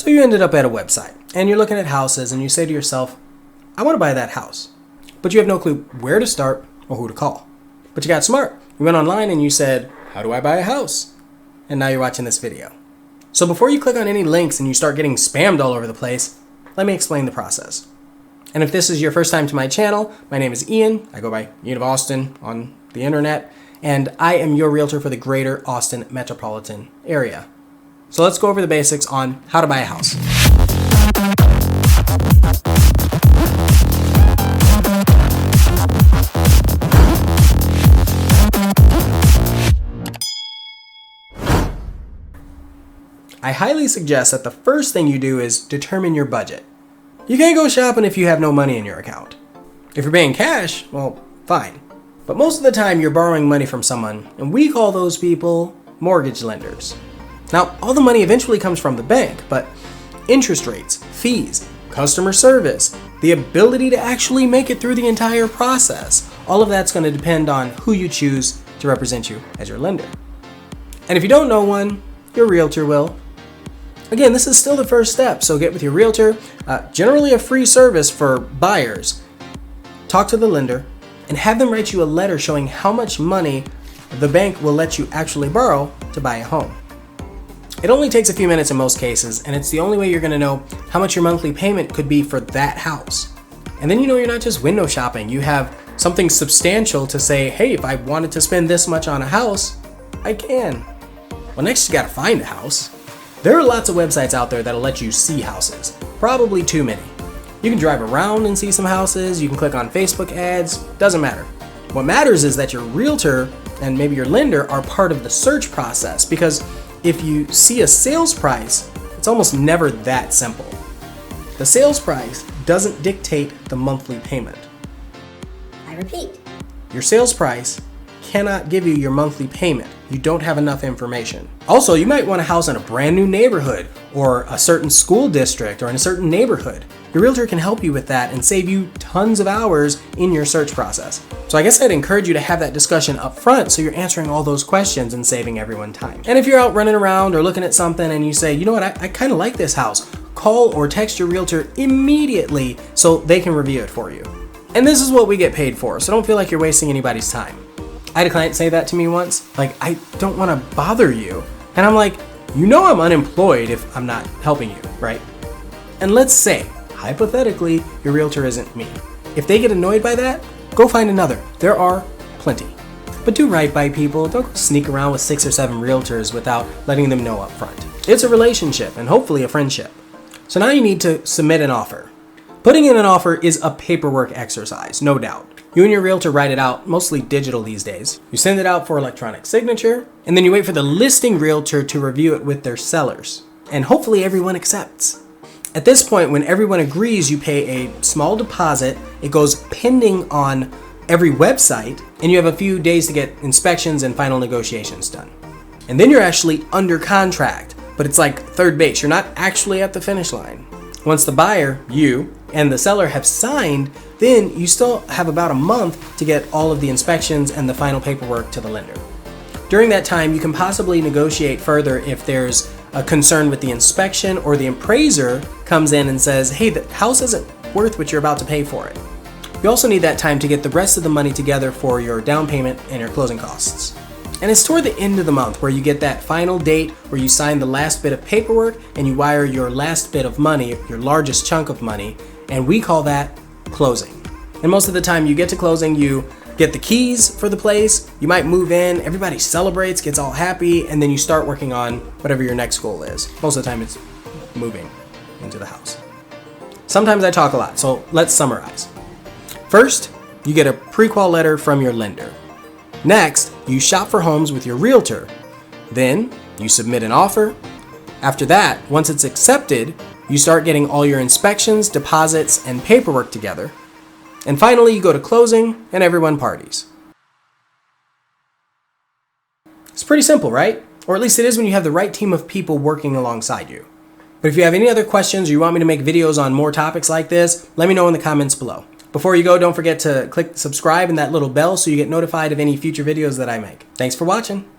So you ended up at a website and you're looking at houses and you say to yourself, I want to buy that house. But you have no clue where to start or who to call. But you got smart. You went online and you said, how do I buy a house? And now you're watching this video. So before you click on any links and you start getting spammed all over the place, let me explain the process. And if this is your first time to my channel, my name is Ian. I go by ianofAustin on the internet, and I am your realtor for the greater Austin metropolitan area. So let's go over the basics on how to buy a house. I highly suggest that the first thing you do is determine your budget. You can't go shopping if you have no money in your account. If you're paying cash, well, fine. But most of the time you're borrowing money from someone, and we call those people mortgage lenders. Now, all the money eventually comes from the bank, but interest rates, fees, customer service, the ability to actually make it through the entire process, all of that's going to depend on who you choose to represent you as your lender. And if you don't know one, your realtor will. Again, this is still the first step, so get with your realtor. Generally a free service for buyers. Talk to the lender and have them write you a letter showing how much money the bank will let you actually borrow to buy a home. It only takes a few minutes in most cases, and it's the only way you're going to know how much your monthly payment could be for that house. And then you know you're not just window shopping. You have something substantial to say, hey, if I wanted to spend this much on a house, I can. Well, next you got to find a house. There are lots of websites out there that'll let you see houses. Probably too many. You can drive around and see some houses. You can click on Facebook ads. Doesn't matter. What matters is that your realtor and maybe your lender are part of the search process, because if you see a sales price, it's almost never that simple. The sales price doesn't dictate the monthly payment. I repeat. Your sales price cannot give you your monthly payment. You don't have enough information. Also, you might want a house in a brand new neighborhood or a certain school district or in a certain neighborhood. Your realtor can help you with that and save you tons of hours in your search process. So I guess I'd encourage you to have that discussion up front so you're answering all those questions and saving everyone time. And if you're out running around or looking at something and you say, you know what, I kind of like this house, call or text your realtor immediately so they can review it for you. And this is what we get paid for, so don't feel like you're wasting anybody's time. I had a client say that to me once, like, I don't want to bother you. And I'm like, you know I'm unemployed if I'm not helping you, right? And let's say, hypothetically, your realtor isn't me. If they get annoyed by that, go find another. There are plenty. But do right by people. Don't go sneak around with 6 or 7 realtors without letting them know up front. It's a relationship and hopefully a friendship. So now you need to submit an offer. Putting in an offer is a paperwork exercise, no doubt. You and your realtor write it out, mostly digital these days. You send it out for electronic signature, and then you wait for the listing realtor to review it with their sellers. And hopefully everyone accepts. At this point, when everyone agrees, you pay a small deposit. It goes pending on every website, and you have a few days to get inspections and final negotiations done. And then you're actually under contract, but it's like third base. You're not actually at the finish line. Once the buyer, you, and the seller have signed, then you still have about a month to get all of the inspections and the final paperwork to the lender. During that time, you can possibly negotiate further if there's a concern with the inspection or the appraiser comes in and says, hey, the house isn't worth what you're about to pay for it. You also need that time to get the rest of the money together for your down payment and your closing costs. And it's toward the end of the month where you get that final date where you sign the last bit of paperwork and you wire your last bit of money, your largest chunk of money, and we call that closing. And most of the time you get to closing, you get the keys for the place, you might move in, everybody celebrates, gets all happy, and then you start working on whatever your next goal is. Most of the time it's moving into the house. Sometimes I talk a lot, so let's summarize. First, you get a pre-qual letter from your lender. Next, you shop for homes with your realtor. Then, you submit an offer. After that, once it's accepted, you start getting all your inspections, deposits, and paperwork together. And finally, you go to closing and everyone parties. It's pretty simple, right? Or at least it is when you have the right team of people working alongside you. But if you have any other questions or you want me to make videos on more topics like this, let me know in the comments below. Before you go, don't forget to click subscribe and that little bell so you get notified of any future videos that I make. Thanks for watching.